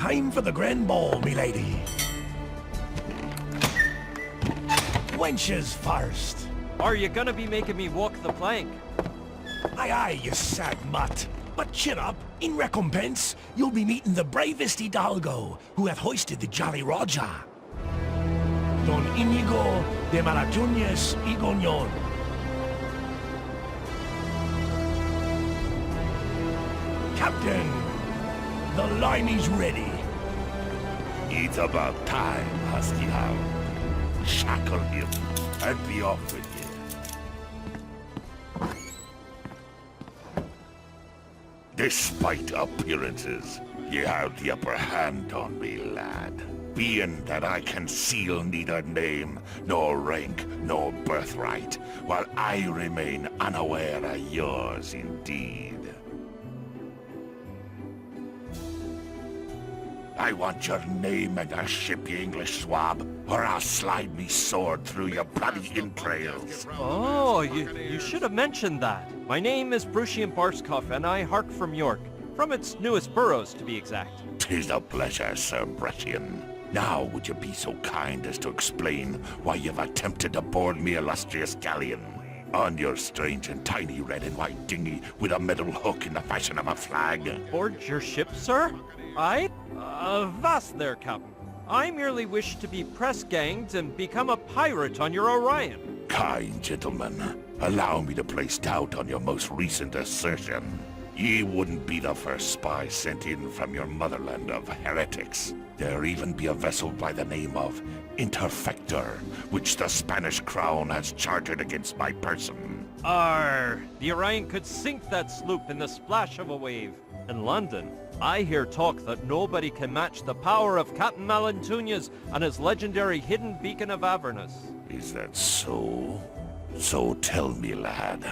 Time for the grand ball, milady. Wenches first. Are you gonna be making me walk the plank? Aye, aye, you sad mutt. But cheer up. In recompense, you'll be meeting the bravest hidalgo who hath hoisted the Jolly Roger. Don Inigo de Malatuñez y Goñón. Captain, the limey's ready. It's about time, Husky Hound. Shackle him and be off with you. Despite appearances, you have the upper hand on me, lad. Being that I can seal neither name, nor rank, nor birthright, while I remain unaware of yours indeed. I want your name and a ship, you English swab, or I'll slide me sword through your bloody entrails. Oh, you should have mentioned that. My name is Brucian Barskov, and I hark from York. From its newest boroughs, to be exact. 'Tis a pleasure, Sir Brettian. Now would you be so kind as to explain why you've attempted to board me illustrious galleon on your strange and tiny red and white dinghy with a metal hook in the fashion of a flag? Board your ship, sir? I? Vast there, Captain. I merely wish to be press-ganged and become a pirate on your Orion. Kind gentlemen, allow me to place doubt on your most recent assertion. Ye wouldn't be the first spy sent in from your motherland of heretics. There even be a vessel by the name of Interfector, which the Spanish crown has chartered against my person. Arr! The Orion could sink that sloop in the splash of a wave. In London, I hear talk that nobody can match the power of Captain Malantuñas and his legendary hidden beacon of Avernus. Is that so? So tell me, lad,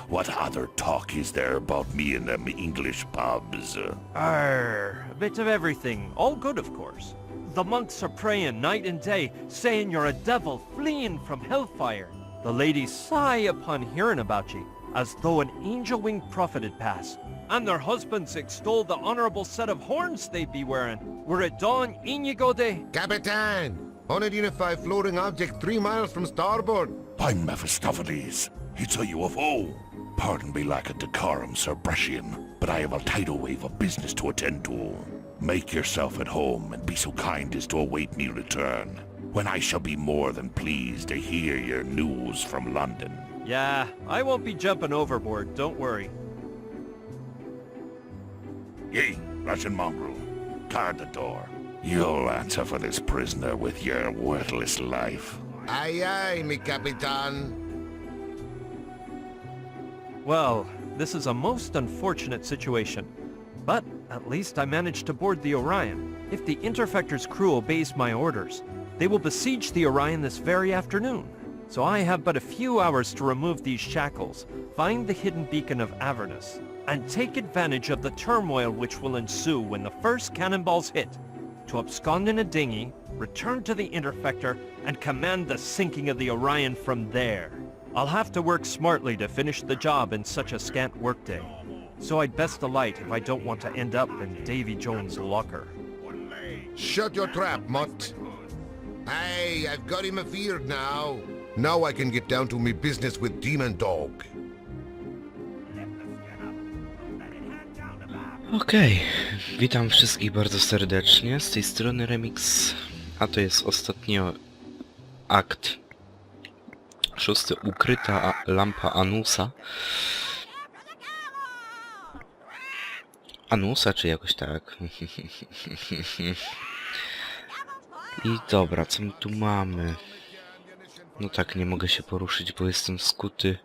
what other talk is there about me in them English pubs? Arr! A bit of everything. All good, of course. The monks are praying night and day, saying you're a devil fleeing from hellfire. The ladies sigh upon hearing about ye, as though an angel-winged prophet had passed. And their husbands extol the honorable set of horns they'd be wearing, were it Don Inigo de... Capitan! Unidentified floating object 3 miles from starboard. By Mephistopheles, it's a UFO. Pardon me lack of decorum, Sir Brettian, but I have a tidal wave of business to attend to. Make yourself at home and be so kind as to await me return, when I shall be more than pleased to hear your news from London. Yeah, I won't be jumping overboard, don't worry. Ye, Russian mongrel, guard the door. You'll answer for this prisoner with your worthless life. Aye, aye, mi capitan. Well, this is a most unfortunate situation. But at least I managed to board the Orion. If the Interfector's crew obeys my orders, they will besiege the Orion this very afternoon. So I have but a few hours to remove these shackles, find the hidden beacon of Avernus, and take advantage of the turmoil which will ensue when the first cannonballs hit, to abscond in a dinghy, return to the Interfector, and command the sinking of the Orion from there. I'll have to work smartly to finish the job in such a scant workday. So I'd best alight if I don't want to end up in Davy Jones' locker. Shut your trap, mutt. Aye, I've got him afeared now. Now I can get down to me business with Demon Dog. Okej, witam wszystkich bardzo serdecznie, z tej strony Remix, a to jest ostatni akt 6, Ukryta, lampa Anusa. Anusa, czy jakoś tak? I dobra, co my tu mamy? No tak, nie mogę się poruszyć, bo jestem skuty.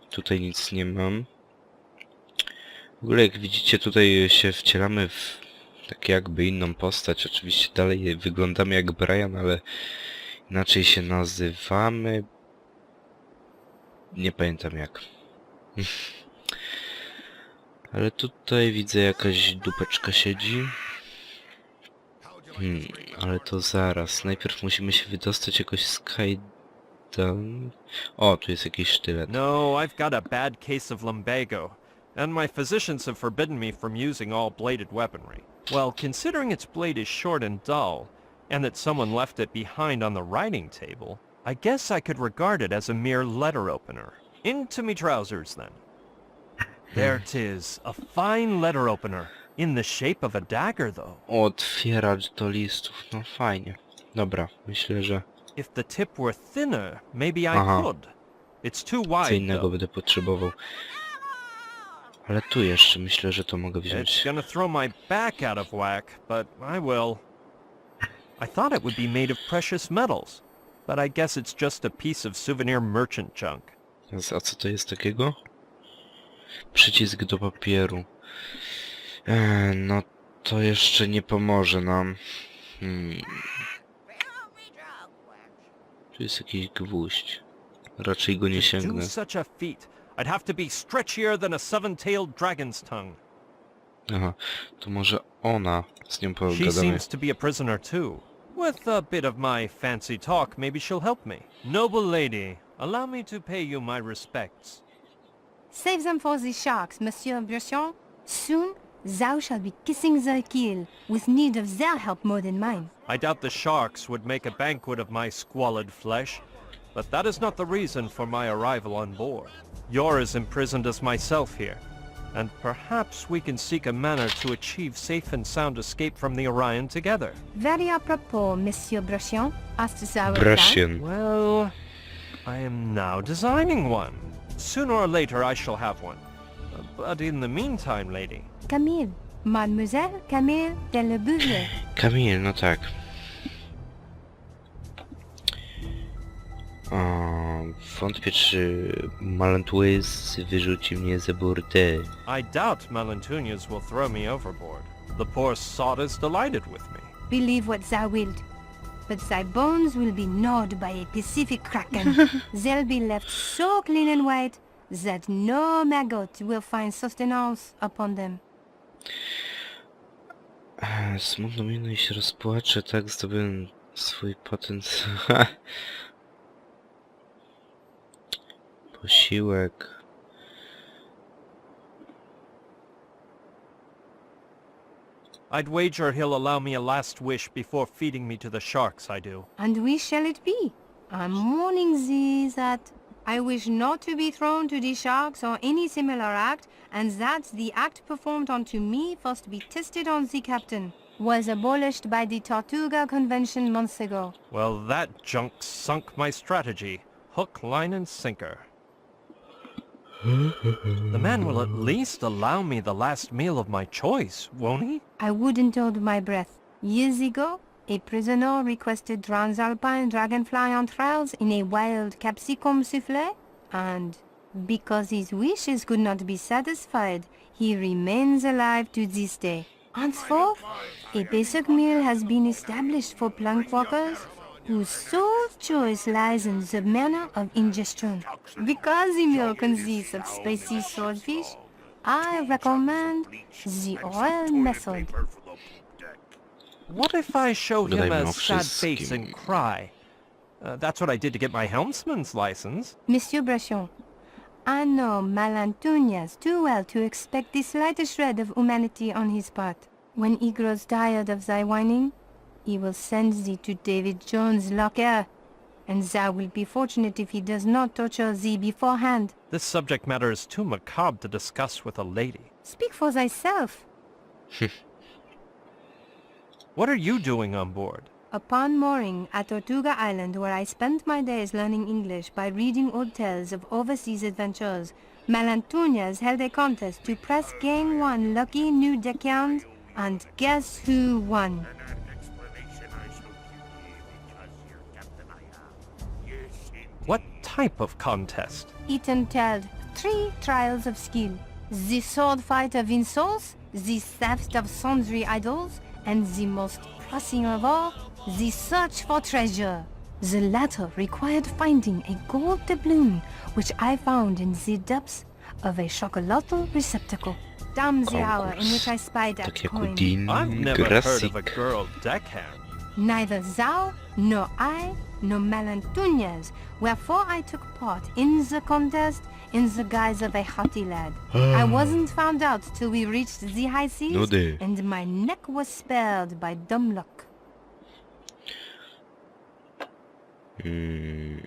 Tutaj nic nie mam. W ogóle jak widzicie, tutaj się wcielamy w tak jakby inną postać. Oczywiście dalej wyglądamy jak Brian, ale inaczej się nazywamy. Nie pamiętam jak. Ale tutaj widzę jakaś dupeczka siedzi. Ale to zaraz. Najpierw musimy się wydostać jakoś z kajdan. O, tu jest jakiś sztylet. No, I've got a bad case of lumbago. and my physicians have forbidden me from using all bladed weaponry. Well, considering its blade is short and dull, and that someone left it behind on the writing table, I guess I could regard it as a mere letter opener. Into me trousers, then. There 'tis, a fine letter opener, in the shape of a dagger, though. Otwieracz do listów, no fajnie. Dobra, myślę, że If the tip were thinner, maybe I Aha. could. It's too co wide, innego though. będę potrzebował. Ale tu jeszcze myślę, że to mogę It's wziąć. gonna throw my back out of whack, but I will. I thought it would be made of precious metals, but I guess it's just a piece of souvenir merchant junk. A co to jest takiego? Przycisk do papieru. No to jeszcze nie pomoże nam. Tu jest jakiś gwóźdź. Raczej go nie To do sięgnę. such a feat, I'd have to be stretchier than a seven-tailed dragon's tongue. Aha, to może ona. Z nią She pogadamy. seems to be a prisoner too. With a bit of my fancy talk, maybe she'll help me. Noble lady, allow me to pay you my respects. Save them for the sharks, Monsieur Bresson. Soon, thou shalt be kissing their keel, with need of their help more than mine. I doubt the sharks would make a banquet of my squalid flesh, but that is not the reason for my arrival on board. You're as imprisoned as myself here, and perhaps we can seek a manner to achieve safe and sound escape from the Orion together. Very apropos, Monsieur Bresson. As to our plan, Brasien. Well, I am now designing one. Sooner or later I shall have one. But in the meantime, lady, Camille. Mademoiselle Camille de Le Bouvier. Kamil, no tak. Wątpię, czy Malantouez wyrzuci mnie za burtę. I doubt Malentunias will throw me overboard. The poor sot is delighted with me. Believe what thou wilt, but thy bones will be gnawed by a Pacific kraken. They'll be left so clean and white that no maggot will find sustenance upon them. Smutno minę i się rozpłaczę, tak zdobyłem swój patent. Posiłek. I'd wager he'll allow me a last wish before feeding me to the sharks, I do. And which shall it be? I'm warning thee that I wish not to be thrown to the sharks or any similar act, and that the act performed unto me first be tested on the captain. Was abolished by the Tortuga Convention months ago. Well, that junk sunk my strategy. Hook, line, and sinker. The man will at least allow me the last meal of my choice, won't he? I wouldn't hold my breath. Years ago, a prisoner requested transalpine dragonfly entrails in a wild capsicum souffle, and because his wishes could not be satisfied, he remains alive to this day. Henceforth, a basic meal has been established for plank walkers whose sole choice lies in the manner of ingestion. Because the meal consists of spicy swordfish, I recommend the oil method. What if I show him Dodajmy a o sad wszystkim. face and cry? That's what I did to get my helmsman's license. Monsieur Bresson, I know Malantunias too well to expect the slightest shred of humanity on his part. When he grows tired of thy whining, he will send thee to David Jones' locker, and thou wilt be fortunate if he does not torture thee beforehand. This subject matter is too macabre to discuss with a lady. Speak for thyself. What are you doing on board? Upon mooring at Tortuga Island, where I spent my days learning English by reading old tales of overseas adventures, Malantunias held a contest to press gang one lucky new deckhand, and guess who won? What type of contest? It entailed 3 trials of skill: the sword fight of insults, the theft of sundry idols, and the most pressing of all, the search for treasure. The latter required finding a gold doubloon, which I found in the depths of a chocolatl receptacle. Damn the hour in which I spied that Tak jak u coin. Dean I've never heard of a Grassik. girl deckhand. Neither thou, nor I, nor Malantunias, wherefore I took part in the contest in the guise of a haughty lad. I wasn't found out till we reached the high seas, Nudy. and my neck was spared by dumb luck. May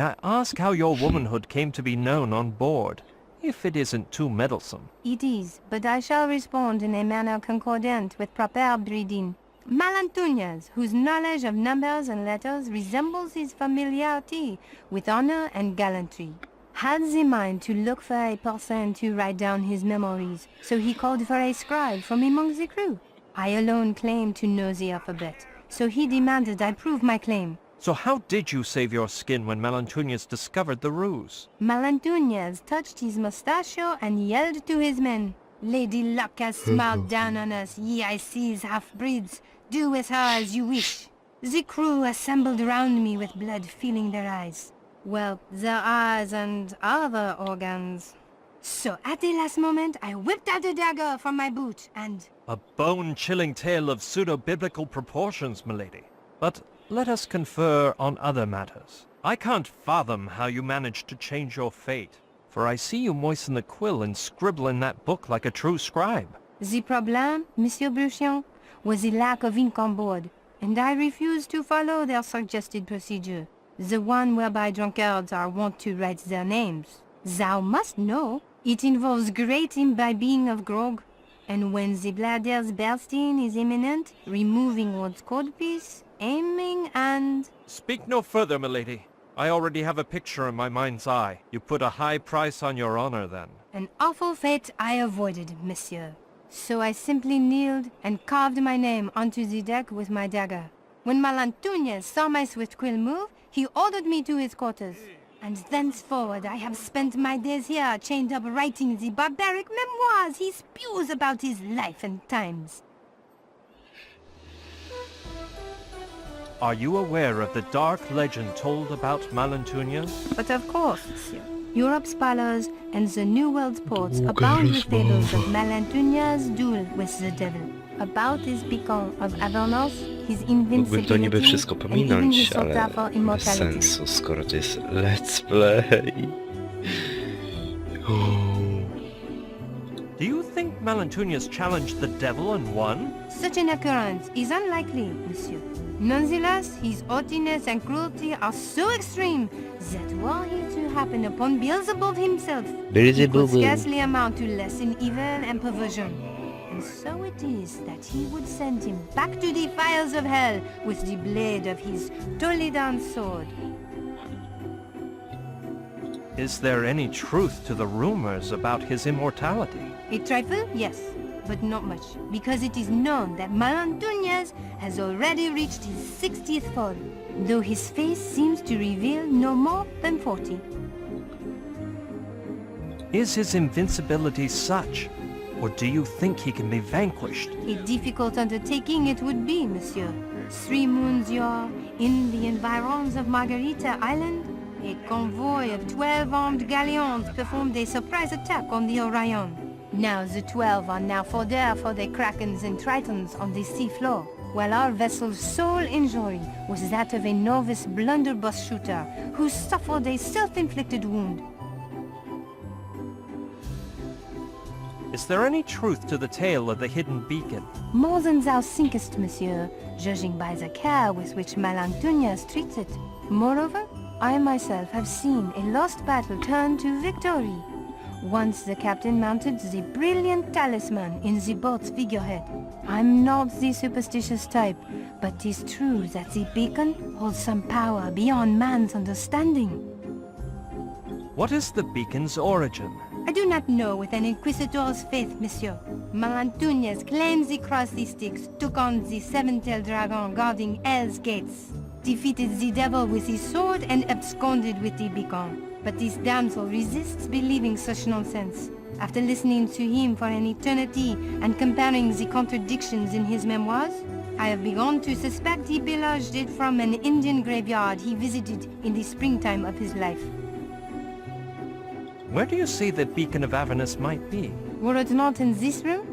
I ask how your womanhood came to be known on board, if it isn't too meddlesome? It is, but I shall respond in a manner concordant with proper breeding. Malantuñas, whose knowledge of numbers and letters resembles his familiarity with honor and gallantry, had the mind to look for a person to write down his memories, so he called for a scribe from among the crew. I alone claimed to know the alphabet, so he demanded I prove my claim. So how did you save your skin when Malantuñas discovered the ruse? Malantuñas touched his mustachio and yelled to his men, "Lady Luck has smiled down on us, ye I sees half-breeds. Do with her as you wish." The crew assembled round me with blood filling their eyes. Well, their eyes and other organs. So at the last moment, I whipped out a dagger from my boot and... A bone-chilling tale of pseudo-biblical proportions, milady. But let us confer on other matters. I can't fathom how you managed to change your fate, for I see you moisten the quill and scribble in that book like a true scribe. The problem, Monsieur Bruchion, was the lack of ink on board, and I refused to follow their suggested procedure, the one whereby drunkards are wont to write their names. Thou must know, it involves great imbibing of grog, and when the bladder's bursting is imminent, removing one's codpiece, aiming and... Speak no further, milady. I already have a picture in my mind's eye. You put a high price on your honor, then. An awful fate I avoided, monsieur. So I simply kneeled and carved my name onto the deck with my dagger. When Malantuñas saw my swift quill move, he ordered me to his quarters. And thenceforward I have spent my days here chained up writing the barbaric memoirs he spews about his life and times. Are you aware of the dark legend told about Malantuñas? But of course, monsieur. Europe's palace and the New World's ports abound with fables of Malantuñas' duel with the devil, about his beacon of Avernusa, his Mógłbym to niby invincibility, wszystko and even pominąć, his ale sorta for bez immortality. sensu, skoro to jest let's play. Do you think Malantuñas challenged the devil and won? Such an occurrence is unlikely, monsieur. Nonetheless, his haughtiness and cruelty are so extreme that were he to happen upon Beelzebub himself, he could scarcely amount to less in evil and perversion. And so it is that he would send him back to the fires of hell with the blade of his Toledan sword. Is there any truth to the rumors about his immortality? A trifle, yes, but not much, because it is known that Malantuñas has already reached his 60th fall, though his face seems to reveal no more than 40. Is his invincibility such, or do you think he can be vanquished? A difficult undertaking it would be, monsieur. 3 moons yore, in the environs of Margarita Island, a convoy of 12 armed galleons performed a surprise attack on the Orion. Now the 12 are now fodder for the Krakens and Tritons on the sea floor, while our vessel's sole injury was that of a novice blunderbuss shooter who suffered a self-inflicted wound. Is there any truth to the tale of the hidden beacon? More than thou thinkest, monsieur, judging by the care with which Malantuñas treats it. Moreover, I myself have seen a lost battle turn to victory. Once the captain mounted the brilliant talisman in the boat's figurehead. I'm not the superstitious type, but 'tis true that the beacon holds some power beyond man's understanding. What is the beacon's origin? I do not know with an inquisitor's faith, monsieur. Malantuñas claims he crossed the Styx, took on the seven-tailed dragon guarding Hell's gates, defeated the devil with his sword and absconded with the beacon. But this damsel resists believing such nonsense. After listening to him for an eternity and comparing the contradictions in his memoirs, I have begun to suspect he pillaged it from an Indian graveyard he visited in the springtime of his life. Where do you say the beacon of Avernusa might be? Were it not in this room,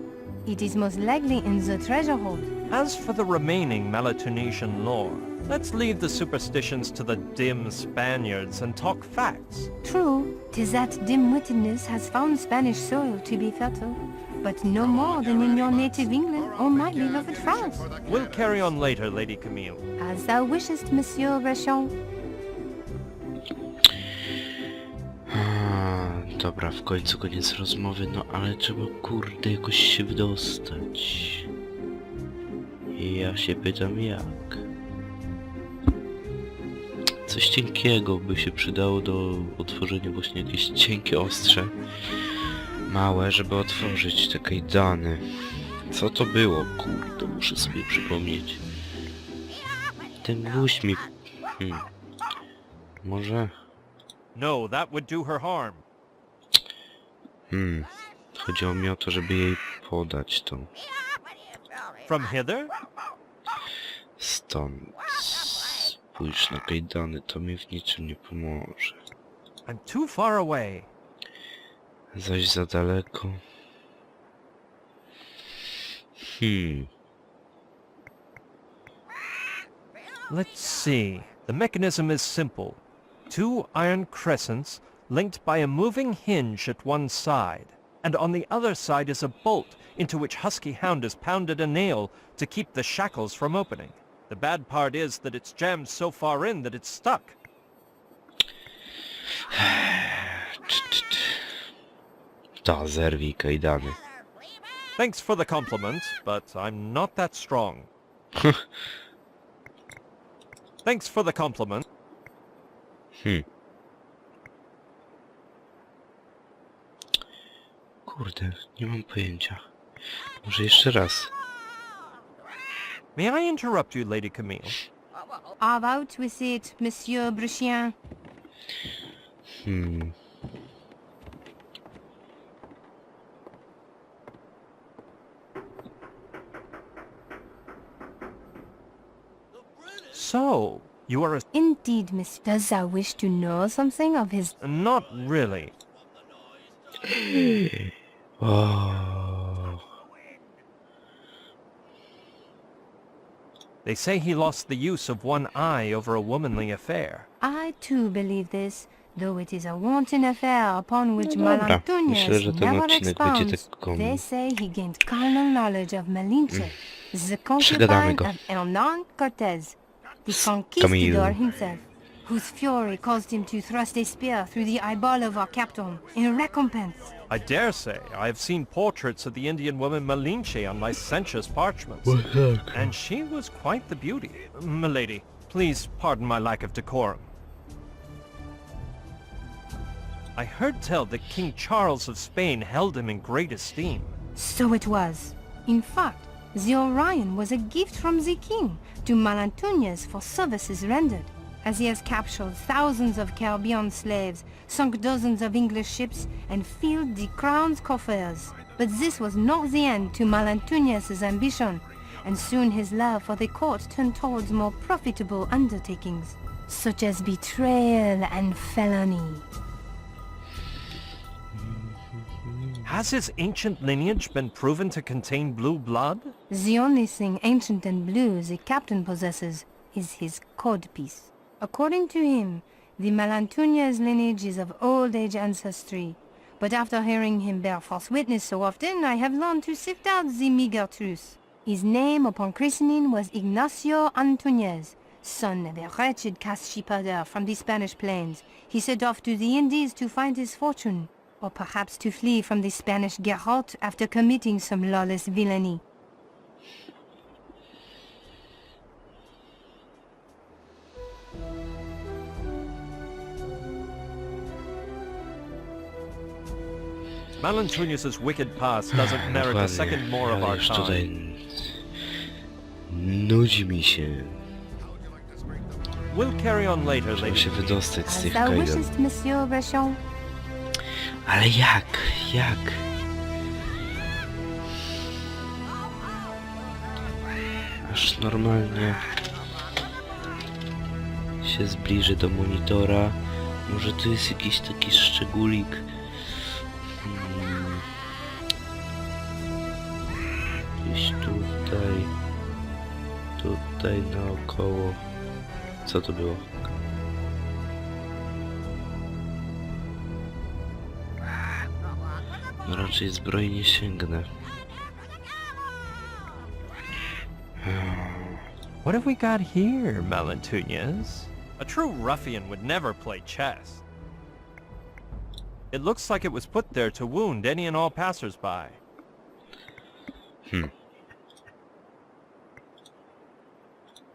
it is most likely in the treasure hold. As for the remaining Malatunesian lore, Let's leave the superstitions to the dim Spaniards and talk facts. True, 'tis that dim-wittedness has found Spanish soil to be fertile, but no more than in your native England or my beloved France. We'll carry on later, Lady Camille. As thou wishest, Monsieur Rechon. Dobra, w końcu koniec rozmowy, no ale trzeba kurde jakoś się wydostać. I ja się pytam jak. Coś cienkiego by się przydało do otworzenia, właśnie jakieś cienkie ostrze. Małe, żeby otworzyć te kajdany. Co to było? Kurde, muszę sobie przypomnieć. Ten gwóźdź mi... Może... No, that would do her harm. Chodziło mi o to, żeby jej podać to. From hither? Stąd. Spójrz na kajdany, to mi w niczym nie pomoże. I'm too far away. Zaś za daleko. Let's see. The mechanism is simple. 2 iron crescents linked by a moving hinge at one side, and on the other side is a bolt into which Husky Hound has pounded a nail to keep the shackles from opening. The bad part is that it's jammed so far in that it's stuck. Ta, zerwij kajdany. Thanks for the compliment, but I'm not that strong. Thanks for the compliment. Kurde, nie mam pojęcia. Może jeszcze raz. May I interrupt you, Lady Camille? Out with it, Monsieur Bruchien. So, you are a... Indeed, Miss. Does thou wish to know something of his... Not really. Oh. They say he lost the use of one eye over a womanly affair. I too believe this, though it is a wanton affair upon which No dobra, myślę, Malantunius że ten never odcinek będzie expounds. taką... They say he gained carnal knowledge of Malinche, the Przegadamy concubine go. of Hernan Cortez, the conquistador Camille. himself, whose fury caused him to thrust a spear through the eyeball of our captain in recompense. I dare say I have seen portraits of the Indian woman Malinche on licentious parchments. And she was quite the beauty. Milady, please pardon my lack of decorum. I heard tell that King Charles of Spain held him in great esteem. So it was. In fact, the Orion was a gift from the king to Malantunius for services rendered, as he has captured thousands of Caribbean slaves, sunk dozens of English ships, and filled the crown's coffers. But this was not the end to Malantunius's ambition, and soon his love for the court turned towards more profitable undertakings, such as betrayal and felony. Has his ancient lineage been proven to contain blue blood? The only thing ancient and blue the captain possesses is his codpiece. According to him, the Malantunia's lineage is of old age ancestry, but after hearing him bear false witness so often, I have learned to sift out the meager truth. His name upon christening was Ignacio Antuñez, son of a wretched cast sheepherder from the Spanish plains. He set off to the Indies to find his fortune, or perhaps to flee from the Spanish garrote after committing some lawless villainy. Malantunius's wicked past doesn't merit a second more of ale our już time. tutaj nudzi mi się. We'll carry on later, Trzeba lady. się wydostać z As tych thou kajdan. wishest, Monsieur Rechon. Ale jak? Jak? Aż normalnie się zbliżę do monitora. Może tu jest jakiś taki szczególik. Gdzieś tutaj. Tutaj naokoło. Co to było? No raczej zbroi nie sięgnę. What have we got here, Malantuñez? A true ruffian would never play chess. It looks like it was put there to wound any and all passers-by.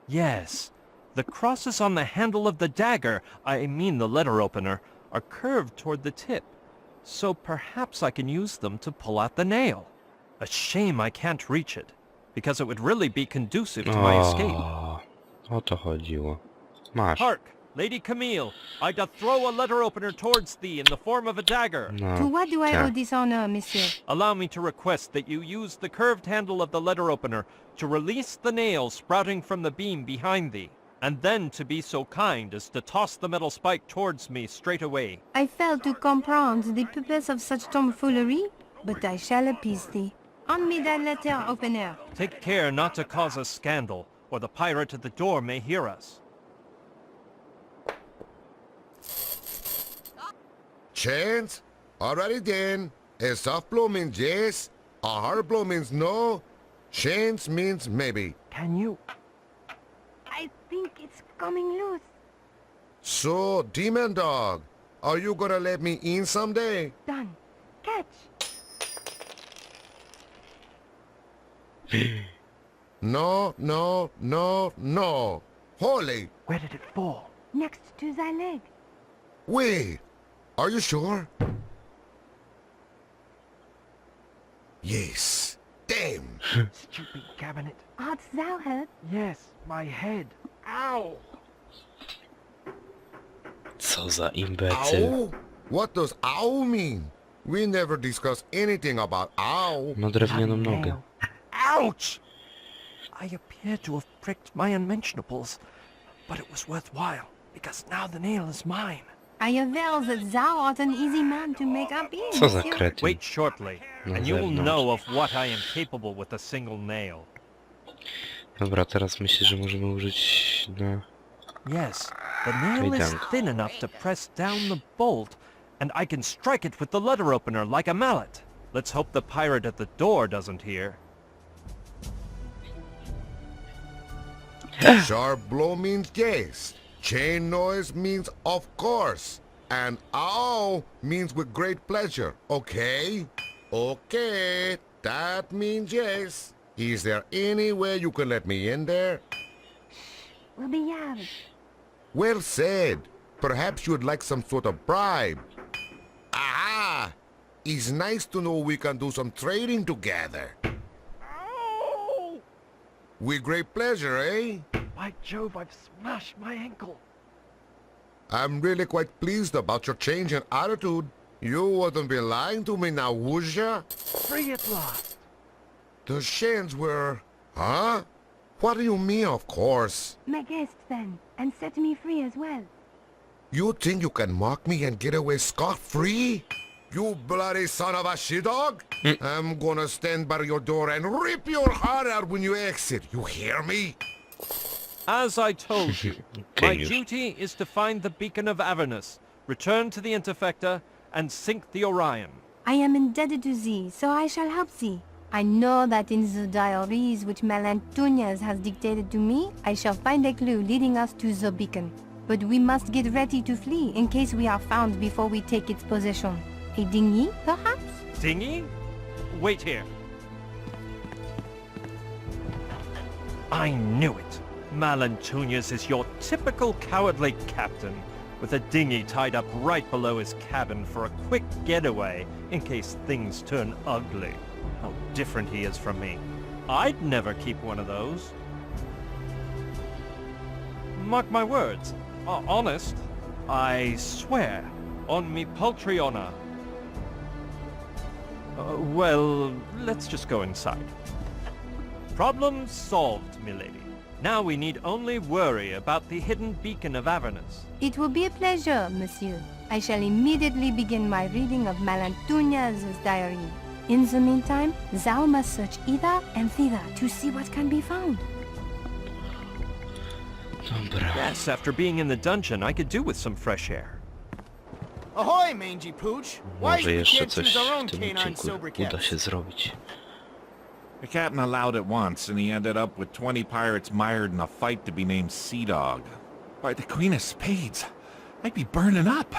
Yes, the crosses on the handle of the dagger, I mean the letter opener, are curved toward the tip. So perhaps I can use them to pull out the nail. A shame I can't reach it, because it would really be conducive to my escape. O to chodziło. Masz. Hark, Lady Camille, I doth throw a letter opener towards thee in the form of a dagger. No, To what do I tak. owe this honor, monsieur? Allow me to request that you use the curved handle of the letter opener to release the nail sprouting from the beam behind thee, and then to be so kind as to toss the metal spike towards me straight away. I fail to comprehend the purpose of such tomfoolery, but I shall appease thee. On me that letter opener. Take care not to cause a scandal, or the pirate at the door may hear us. Chance? Alrighty then. A soft blow means yes. A hard blow means no. Chance means maybe. Can you? I think it's coming loose. So, Demon Dog, are you gonna let me in someday? Done. Catch. No, no, no, no. Holy, Where did it fall? Next to thy leg. wait. Are you sure? Yes. Damn. Stupid cabinet. Art thou hurt? Yes, my head. Ow! Co za imbecyl. Ow? What does ow mean? We never discussed anything about ow. Ma drewnianą nogę. Ouch! I appear to have pricked my unmentionables, but it was worthwhile, because now the nail is mine. I aver that thou art an easy man to make up in, Co za monsieur. kretyn. Wait shortly, Na and you will zewnątrz. know of what I am capable with a single nail. Dobra, teraz myślę, że możemy użyć na... Yes, the nail is Kajdanko. thin enough to press down the bolt, and I can strike it with the letter opener like a mallet. Let's hope the pirate at the door doesn't hear. Sharp blow means yes. Chain noise means of course. And ow means with great pleasure. Okay? Okay. That means yes. Is there any way you can let me in there? Will be yours. Well said. Perhaps you'd like some sort of bribe. Aha! It's nice to know we can do some trading together. Ow! With great pleasure, eh? By Jove, I've smashed my ankle. I'm really quite pleased about your change in attitude. You wouldn't be lying to me now, would ya? Free at last. The Shens were... Huh? What do you mean, of course? My guest, then, and set me free as well. You think you can mock me and get away scot-free? You bloody son of a she-dog! I'm gonna stand by your door and rip your heart out when you exit. You hear me? As I told you, Okay, my you- duty is to find the beacon of Avernus, return to the Interfector, and sink the Orion. I am indebted to thee, so I shall help thee. I know that in the diaries which Malantuñez has dictated to me, I shall find a clue leading us to the beacon. But we must get ready to flee in case we are found before we take its possession. A dinghy, perhaps? Dinghy? Wait here. I knew it. Malantuñez is your typical cowardly captain, with a dinghy tied up right below his cabin for a quick getaway in case things turn ugly. How different he is from me. I'd never keep one of those. Mark my words. Honest. I swear. On me paltry honor. Well, let's just go inside. Problem solved, milady. Now we need only worry about the hidden beacon of Avernus. It will be a pleasure, monsieur. I shall immediately begin my reading of Malantuñez's diary. In the meantime, thou must search hither and thither to see what can be found. Dobra. Yes, after being in the dungeon, I could do with some fresh air. Ahoy, mangy pooch! Why is Może it we jeszcze can't coś choose our w own tym canine odcinku uda sobriquets? się zrobić. The captain allowed it once, and he ended up with 20 pirates mired in a fight to be named Sea Dog. By the Queen of Spades, I'd be burning up.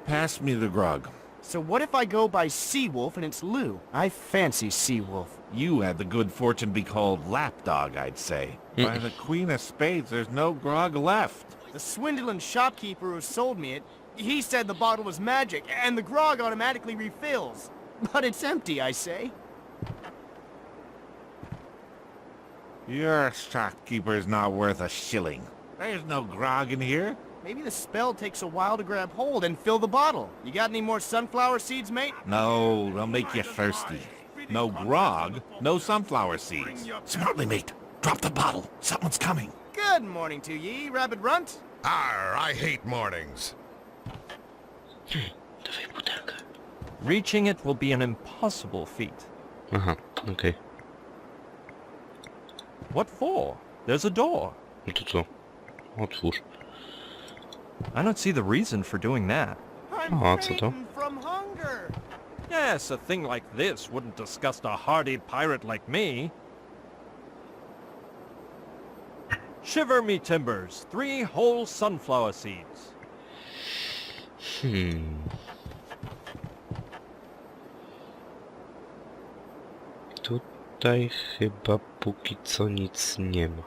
Pass me the grog. So what if I go by Seawolf and it's Lou? I fancy Seawolf. You had the good fortune to be called Lapdog, I'd say. By the Queen of Spades, there's no grog left. The swindling shopkeeper who sold me it, he said the bottle was magic and the grog automatically refills. But it's empty, I say. Your shopkeeper's not worth a shilling. There's no grog in here. Maybe the spell takes a while to grab hold and fill the bottle. You got any more sunflower seeds, mate? No, they'll make you thirsty. No grog, no sunflower seeds. Smartly, mate. Drop the bottle. Someone's coming. Good morning to ye, Rabbit Runt. Arr, I hate mornings. Dawaj butelkę. Reaching it will be an impossible feat. Aha, okej. What for? There's a door. No to co? Otwórz. I don't see the reason for doing that. I'm Oh, co to? fainting from hunger. Yes, a thing like this wouldn't disgust a hardy pirate like me. Shiver me timbers, 3 whole sunflower seeds. Tutaj chyba póki co nic nie ma.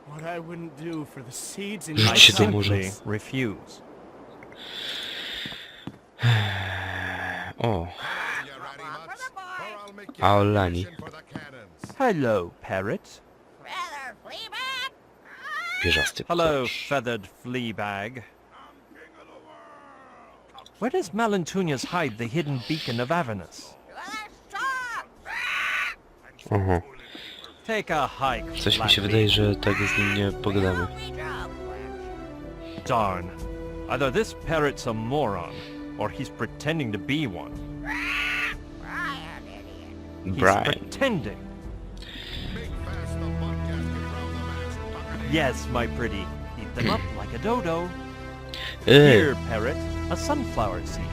What I wouldn't do for the seeds in Rzuć my się do sun- morza. Refuse. O, You ready, Mutts? Or I'll make you A a Olani. mission for the cannons. Hello, parrot. wieżasty Hello, płaszcz. feathered flea bag. Where does Malentunius hide the hidden beacon of Avernus? Aha. Take a hike, Coś mi się laddie. wydaje, że tak z nim nie pogadamy. Darn. Either this parrot's a moron, or he's pretending to be one. He's Brian. pretending. Make fast the mud gasket round the mast. Yes, my pretty. Eat them up like a dodo. Ej, Here, parrot, a sunflower seed.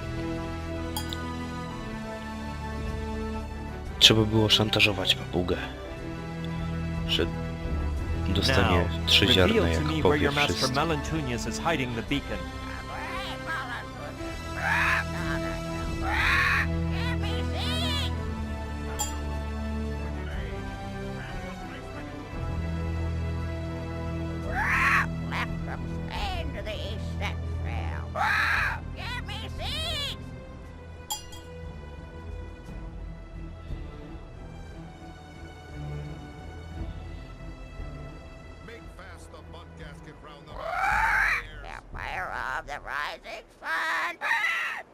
trzeba było szantażować papugę. Że dostanie Now, 3 ziarna, reveal to jak me where powie your master wszystko. Malentunius is hiding the beacon. Make fast the mud gasket round the mast. Fire of the rising sun!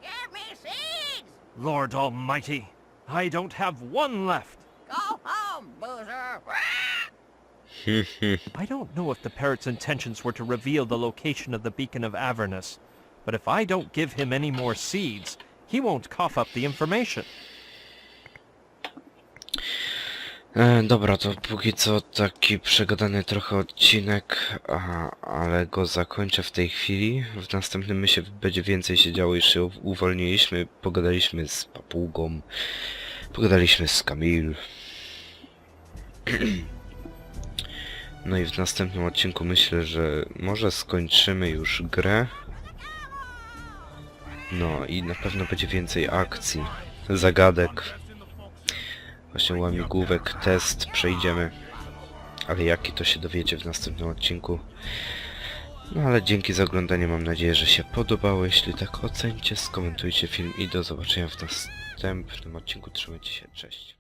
Give me seeds! Lord Almighty, I don't have one left. Go home, boozer! I don't know if the parrot's intentions were to reveal the location of the beacon of Avernus, but if I don't give him any more seeds, he won't cough up the information. Dobra, to póki co taki przegadany trochę odcinek, ale go zakończę w tej chwili. W następnym mysie będzie więcej się działo, już się uwolniliśmy, pogadaliśmy z papugą, pogadaliśmy z Kamil. No i w następnym odcinku myślę, że może skończymy już grę. No i na pewno będzie więcej akcji, zagadek. Właśnie łamigłówek, test przejdziemy. Ale jaki to się dowiecie w następnym odcinku. No ale dzięki za oglądanie, mam nadzieję, że się podobało. Jeśli tak, ocencie, skomentujcie film i do zobaczenia w następnym odcinku. Trzymajcie się, cześć.